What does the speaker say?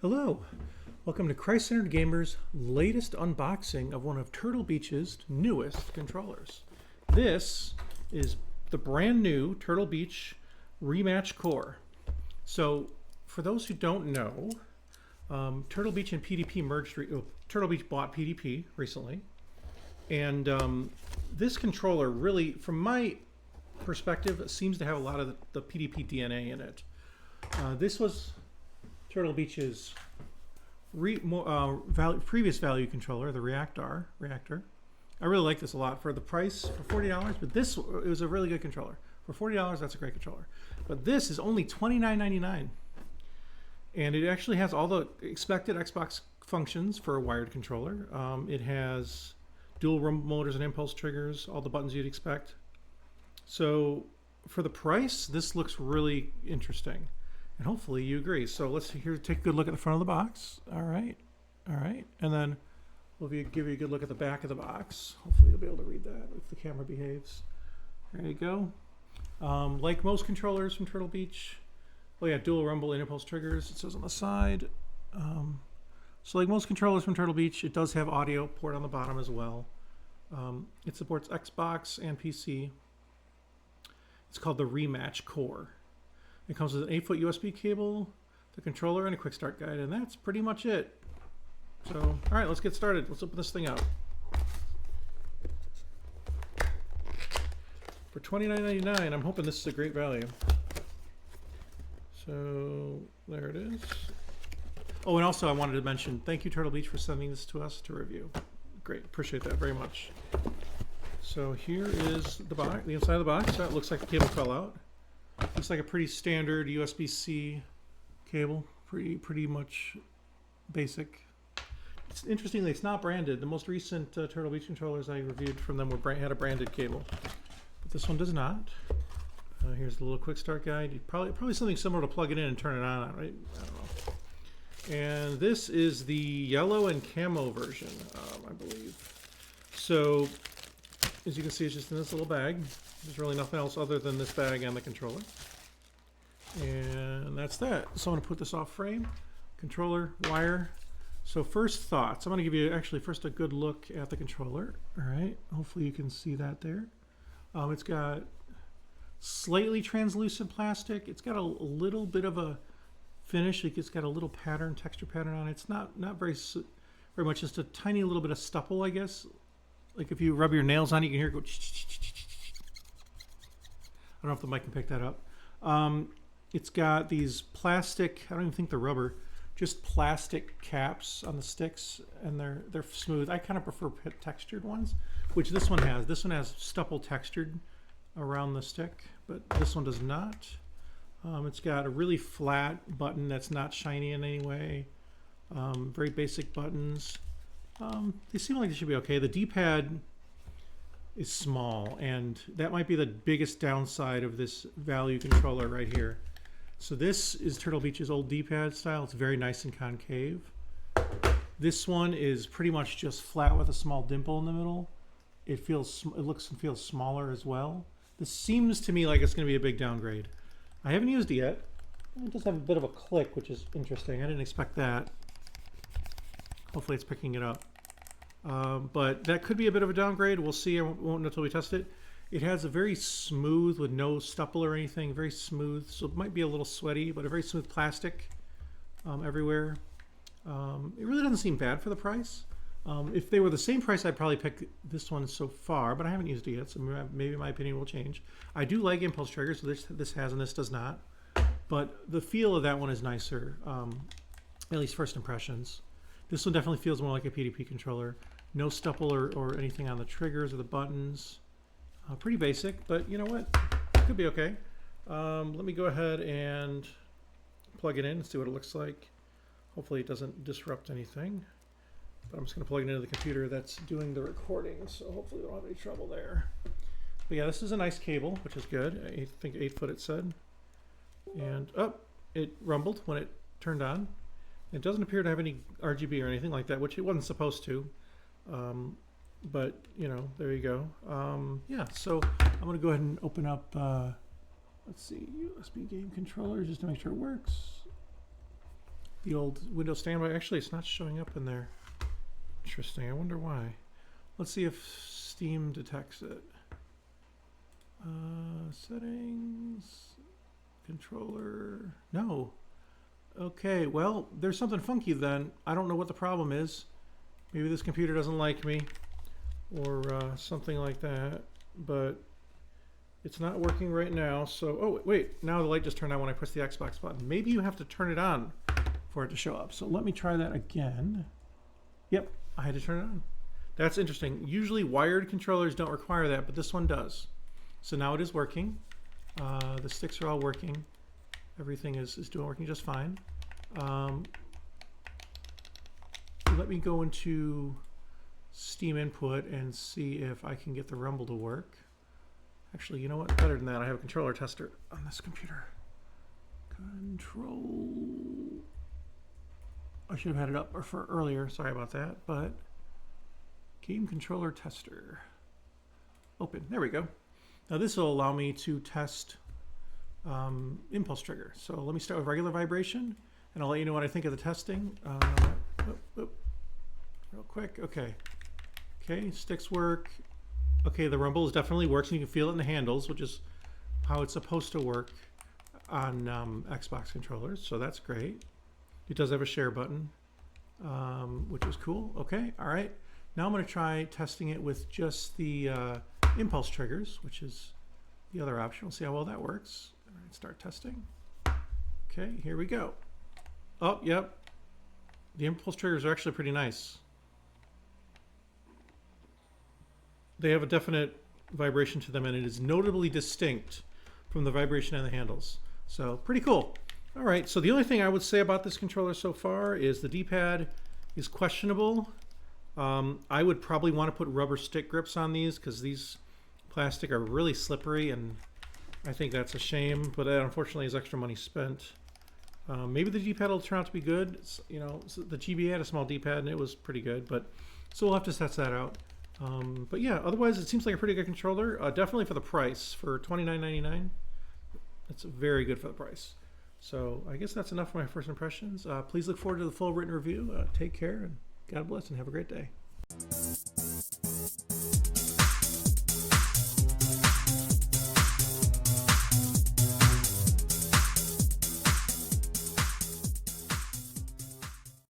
Hello, welcome to Christ-Centered Gamers' latest unboxing of one of Turtle Beach's newest controllers. This is the brand new Turtle Beach Rematch Core. So, for those who don't know, Turtle Beach and PDP merged. Turtle Beach bought PDP recently, and this controller really, from my perspective, seems to have a lot of the PDP DNA in it. This was Turtle Beach's previous value controller, the Reactor. I really like this a lot for the price, for $40, but it was a really good controller. For $40, that's a great controller. But this is only $29.99. And it actually has all the expected Xbox functions for a wired controller. It has dual rumble motors and impulse triggers, all the buttons you'd expect. So for the price, this looks really interesting. And hopefully you agree. So let's take a good look at the front of the box. All right. And then we'll give you a good look at the back of the box. Hopefully you'll be able to read that if the camera behaves. There you go. Like most controllers from Turtle Beach, dual rumble and impulse triggers, it says on the side. So like most controllers from Turtle Beach, it does have audio port on the bottom as well. It supports Xbox and PC. It's called the Rematch Core. It comes with an 8-foot USB cable, the controller, and a quick start guide, and that's pretty much it. So, all right, let's get started. Let's open this thing up. For $29.99, I'm hoping this is a great value. So, there it is. Oh, and also I wanted to mention, thank you, Turtle Beach, for sending this to us to review. Great, appreciate that very much. So here is the box, the inside of the box. That looks like the cable fell out. Looks like a pretty standard USB-C cable, pretty much basic. It's interestingly, it's not branded. The most recent Turtle Beach controllers I reviewed from them had a branded cable, but this one does not. Here's the little quick start guide. Probably something similar to plug it in and turn it on, right? I don't know. And this is the yellow and camo version, I believe. So, as you can see, it's just in this little bag. There's really nothing else other than this bag and the controller. And that's that. So I'm going to put this off frame. Controller, wire. So first thoughts. I'm going to give you actually first a good look at the controller. All right. Hopefully you can see that there. It's got slightly translucent plastic. It's got a little bit of a finish. It's got a little pattern, texture pattern on it. It's not very much, just a tiny little bit of stubble, I guess. Like if you rub your nails on it, you can hear it go. I don't know if the mic can pick that up. It's got these plastic, I don't even think they're rubber, just plastic caps on the sticks, and they're smooth. I kind of prefer textured ones, which this one has. This one has stubble textured around the stick, but this one does not. It's got a really flat button that's not shiny in any way. Very basic buttons. They seem like they should be okay. The D-pad is small, and that might be the biggest downside of this value controller right here. So this is Turtle Beach's old D-pad style. It's very nice and concave. This one is pretty much just flat with a small dimple in the middle. It looks and feels smaller as well. This seems to me like it's going to be a big downgrade. I haven't used it yet. It does have a bit of a click, which is interesting. I didn't expect that. Hopefully it's picking it up. But that could be a bit of a downgrade. We'll see. I won't know until we test it. It has a very smooth, with no stubble or anything, very smooth. So it might be a little sweaty, but a very smooth plastic everywhere. It really doesn't seem bad for the price. If they were the same price, I'd probably pick this one so far, but I haven't used it yet, so maybe my opinion will change. I do like impulse triggers, so this has and this does not. But the feel of that one is nicer, at least first impressions. This one definitely feels more like a PDP controller. No stubble or anything on the triggers or the buttons. Pretty basic, but you know what? It could be okay. Let me go ahead and plug it in and see what it looks like. Hopefully it doesn't disrupt anything. But I'm just going to plug it into the computer that's doing the recording, so hopefully we don't have any trouble there. But yeah, this is a nice cable, which is good. I think 8-foot it said. And it rumbled when it turned on. It doesn't appear to have any RGB or anything like that, which it wasn't supposed to. But, you know, there you go. Yeah, so I'm going to go ahead and open up, let's see, USB game controller just to make sure it works. the old Windows standby. Actually, it's not showing up in there. Interesting. I wonder why. Let's see if Steam detects it. Settings, controller. No. Okay, well, there's something funky then. I don't know what the problem is. Maybe this computer doesn't like me or something like that, but it's not working right now. So, oh, wait, now the light just turned on when I press the Xbox button. Maybe you have to turn it on for it to show up. So let me try that again. Yep, I had to turn it on. That's interesting. Usually wired controllers don't require that, but this one does. So now it is working. The sticks are all working. Everything is working just fine. Let me go into Steam Input and see if I can get the rumble to work. Actually, you know what? Better than that, I have a controller tester on this computer. Control. I should have had it up for earlier. Sorry about that. But game controller tester. Open. There we go. Now this will allow me to test impulse trigger. So let me start with regular vibration, and I'll let you know what I think of the testing. Real quick. Okay. Okay. Sticks work. Okay, the rumble definitely works, and you can feel it in the handles, which is how it's supposed to work on Xbox controllers. So that's great. It does have a share button, which is cool. Okay, all right. Now I'm going to try testing it with just the impulse triggers, which is the other option. We'll see how well that works. All right, start testing. Okay, here we go. Oh, yep. The impulse triggers are actually pretty nice. They have a definite vibration to them, and it is notably distinct from the vibration on the handles. So pretty cool. All right, so the only thing I would say about this controller so far is the D-pad is questionable. I would probably want to put rubber stick grips on these because these plastic are really slippery, and I think that's a shame, but that unfortunately is extra money spent. Maybe the D-pad will turn out to be good. It's, you know, the GBA had a small D-pad and it was pretty good, but so we'll have to test that out. But yeah, otherwise it seems like a pretty good controller. Definitely for the price, for $29.99, it's very good for the price. So I guess that's enough for my first impressions. Please look forward to the full written review. Take care, and God bless, and have a great day.